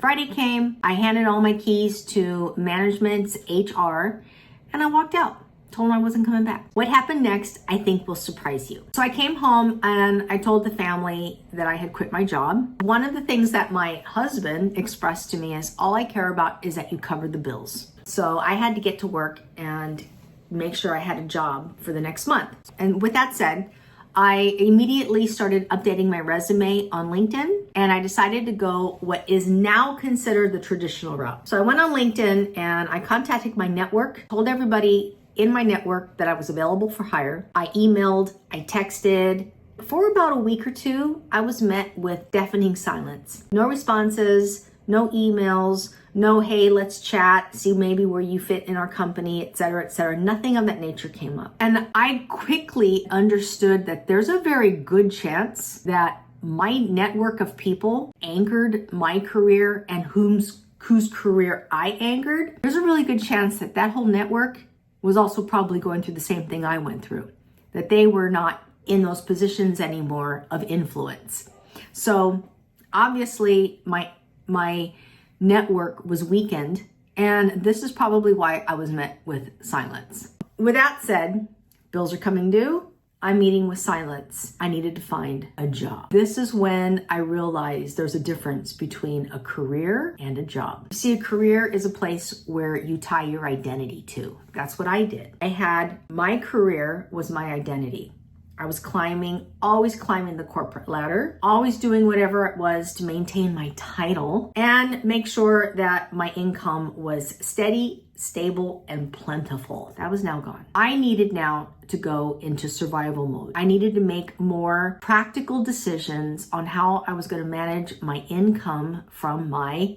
Friday came, I handed all my keys to management's HR, and I walked out. Told them I wasn't coming back. What happened next, I think, will surprise you. So I came home and I told the family that I had quit my job. One of the things that my husband expressed to me is, all I care about is that you cover the bills. So I had to get to work and make sure I had a job for the next month. And with that said, I immediately started updating my resume on LinkedIn, and I decided to go what is now considered the traditional route. So I went on LinkedIn and I contacted my network, told everybody in my network that I was available for hire. I emailed, I texted. For about a week or two, I was met with deafening silence. No responses, no emails, no, hey, let's chat, see maybe where you fit in our company, et cetera, et cetera. Nothing of that nature came up. And I quickly understood that there's a very good chance that my network of people anchored my career, and whose career I anchored. There's a really good chance that that whole network was also probably going through the same thing I went through, that they were not in those positions anymore of influence. So obviously my network was weakened, and this is probably why I was met with silence. With that said, bills are coming due. I'm meeting with silence. I needed to find a job. This is when I realized there's a difference between a career and a job. You see, a career is a place where you tie your identity to. That's what I did. My career was my identity. I was always climbing the corporate ladder, always doing whatever it was to maintain my title and make sure that my income was steady, stable, and plentiful. That was now gone. I needed now to go into survival mode. I needed to make more practical decisions on how I was going to manage my income from my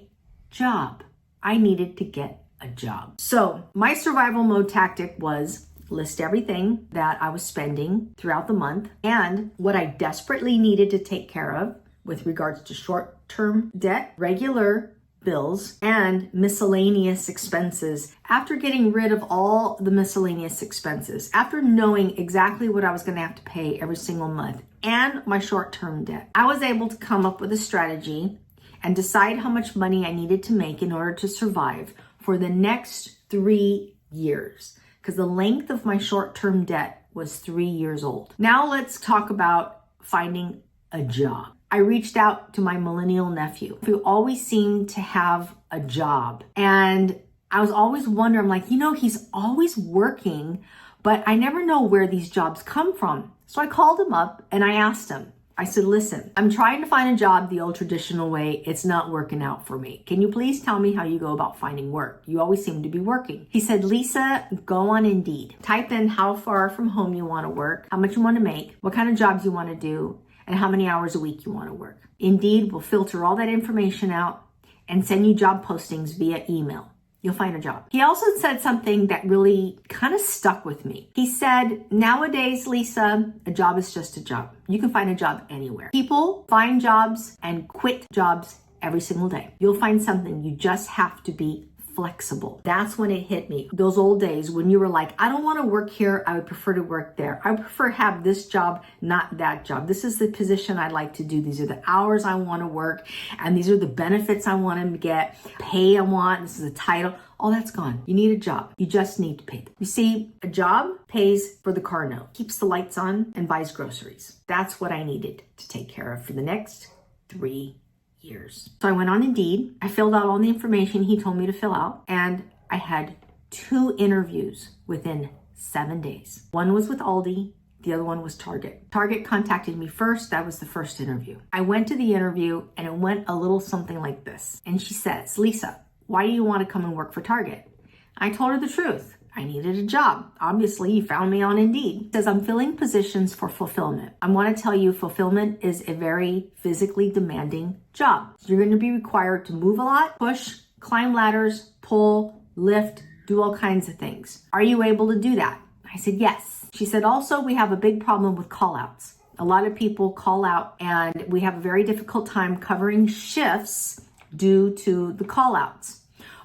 job. I needed to get a job. So my survival mode tactic was list everything that I was spending throughout the month and what I desperately needed to take care of with regards to short-term debt, regular bills, and miscellaneous expenses. After getting rid of all the miscellaneous expenses, after knowing exactly what I was going to have to pay every single month and my short-term debt, I was able to come up with a strategy and decide how much money I needed to make in order to survive for the next 3 years. Because the length of my short-term debt was 3 years old. Now let's talk about finding a job. I reached out to my millennial nephew, who always seemed to have a job. And I was always wondering, I'm like, he's always working, but I never know where these jobs come from. So I called him up and I asked him, I said, listen, I'm trying to find a job the old traditional way. It's not working out for me. Can you please tell me how you go about finding work? You always seem to be working. He said, Lisa, go on Indeed. Type in how far from home you want to work, how much you want to make, what kind of jobs you want to do, and how many hours a week you want to work. Indeed will filter all that information out and send you job postings via email. You'll find a job. He also said something that really kind of stuck with me. He said, nowadays, Lisa, a job is just a job. You can find a job anywhere. People find jobs and quit jobs every single day. You'll find something. You just have to be flexible. That's when it hit me. Those old days when you were like, I don't want to work here. I would prefer to work there. I prefer to have this job, not that job. This is the position I'd like to do. These are the hours I want to work. And these are the benefits I want to get. Pay I want. This is a title. All that's gone. You need a job. You just need to pay. You see, a job pays for the car note, keeps the lights on, and buys groceries. That's what I needed to take care of for the next 3 years. So I went on Indeed. I filled out all the information he told me to fill out, and I had 2 interviews within 7 days. One was with Aldi. The other one was Target. Target contacted me first. That was the first interview. I went to the interview and it went a little something like this. And she says, Lisa, why do you want to come and work for Target? I told her the truth. I needed a job. Obviously, you found me on Indeed. It says I'm filling positions for fulfillment. I want to tell you, fulfillment is a very physically demanding job. You're going to be required to move a lot, push, climb ladders, pull, lift, do all kinds of things. Are you able to do that? I said, yes. She said, also, we have a big problem with call-outs. A lot of people call out and we have a very difficult time covering shifts due to the call-outs.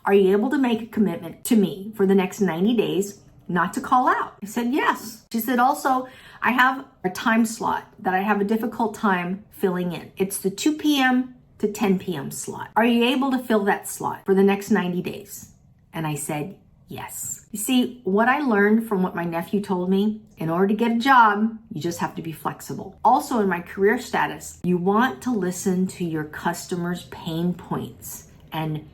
Are you able to make a commitment to me for the next 90 days not to call out? I said, yes. She said, also, I have a time slot that I have a difficult time filling in. It's the 2 p.m. to 10 p.m. slot. Are you able to fill that slot for the next 90 days? And I said, yes. You see, what I learned from what my nephew told me, in order to get a job, you just have to be flexible. Also, in my career status, you want to listen to your customers' pain points and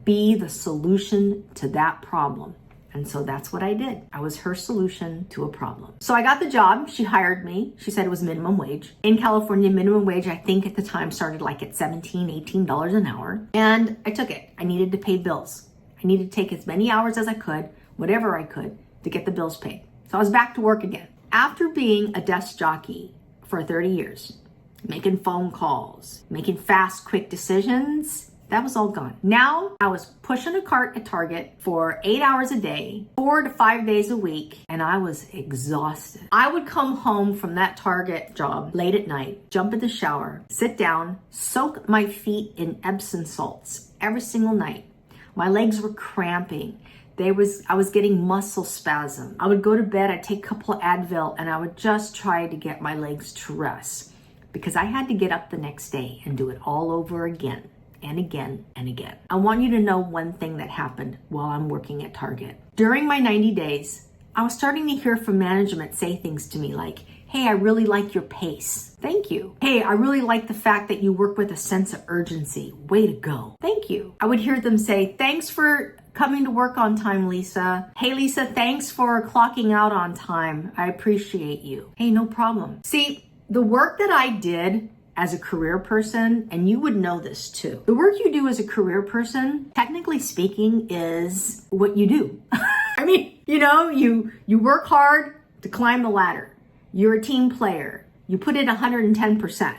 be the solution to that problem. And so that's what I did. I was her solution to a problem. So I got the job. She hired me. She said it was minimum wage. In California, minimum wage, I think at the time started like at $17, $18 an hour. And I took it. I needed to pay bills. I needed to take as many hours as I could, whatever I could, to get the bills paid. So I was back to work again. After being a desk jockey for 30 years, making phone calls, making fast, quick decisions, that was all gone. Now I was pushing a cart at Target for 8 hours a day, 4 to 5 days a week, and I was exhausted. I would come home from that Target job late at night, jump in the shower, sit down, soak my feet in Epsom salts every single night. My legs were cramping. I was getting muscle spasm. I would go to bed, I'd take a couple of Advil, and I would just try to get my legs to rest because I had to get up the next day and do it all over again. And again and again. I want you to know one thing that happened while I'm working at Target. During my 90 days, I was starting to hear from management say things to me like, hey, I really like your pace. Thank you. Hey, I really like the fact that you work with a sense of urgency. Way to go. Thank you. I would hear them say, thanks for coming to work on time, Lisa. Hey, Lisa, thanks for clocking out on time. I appreciate you. Hey, no problem. See, the work that I did as a career person, and you would know this too. The work you do as a career person, technically speaking, is what you do. I mean, you work hard to climb the ladder. You're a team player. You put in 110%.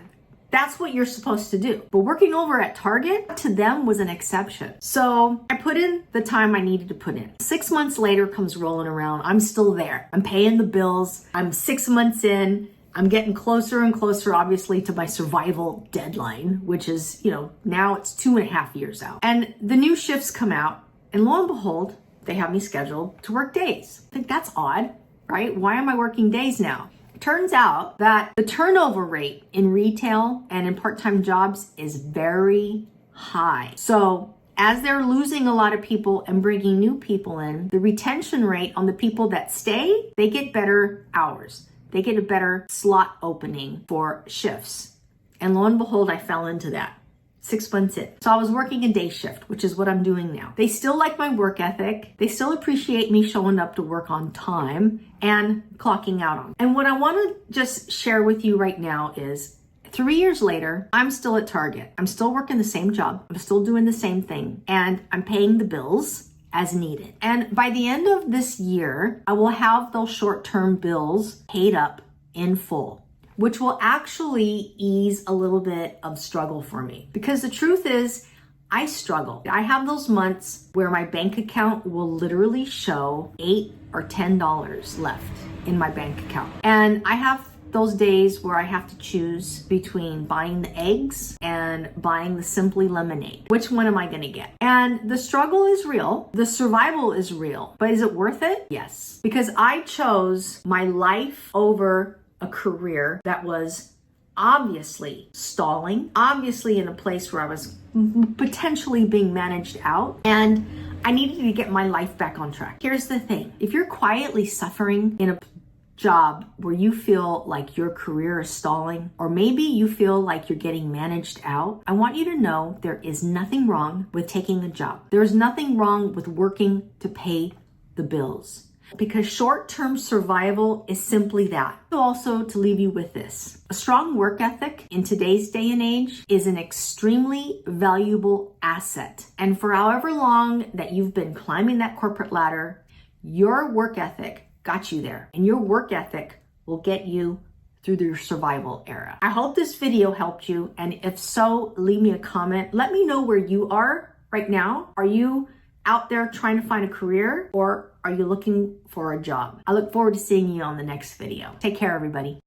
That's what you're supposed to do. But working over at Target, to them, was an exception. So I put in the time I needed to put in. 6 months later comes rolling around. I'm still there. I'm paying the bills. I'm 6 months in. I'm getting closer and closer, obviously, to my survival deadline, which is, now it's 2.5 years out. And the new shifts come out, and lo and behold, they have me scheduled to work days. I think that's odd, right? Why am I working days now? It turns out that the turnover rate in retail and in part-time jobs is very high. So as they're losing a lot of people and bringing new people in, the retention rate on the people that stay, they get better hours. They get a better slot opening for shifts. And lo and behold, I fell into that 6 months in. So I was working a day shift, which is what I'm doing now. They still like my work ethic. They still appreciate me showing up to work on time and clocking out on. And what I want to just share with you right now is 3 years later, I'm still at Target. I'm still working the same job. I'm still doing the same thing. And I'm paying the bills as needed. And by the end of this year, I will have those short-term bills paid up in full, which will actually ease a little bit of struggle for me. Because the truth is, I struggle. I have those months where my bank account will literally show $8 or $10 left in my bank account. And I have those days where I have to choose between buying the eggs and buying the Simply lemonade. Which one am I gonna get? And the struggle is real. The survival is real. But is it worth it? Yes. Because I chose my life over a career that was obviously stalling, obviously in a place where I was potentially being managed out, and I needed to get my life back on track. Here's the thing. If you're quietly suffering in a job where you feel like your career is stalling, or maybe you feel like you're getting managed out, I want you to know there is nothing wrong with taking a job. There's nothing wrong with working to pay the bills, because short-term survival is simply that. Also, to leave you with this, a strong work ethic in today's day and age is an extremely valuable asset. And for however long that you've been climbing that corporate ladder, your work ethic got you there, and your work ethic will get you through your survival era. I hope this video helped you, and if so, leave me a comment. Let me know where you are right now. Are you out there trying to find a career, or are you looking for a job? I look forward to seeing you on the next video. Take care, everybody.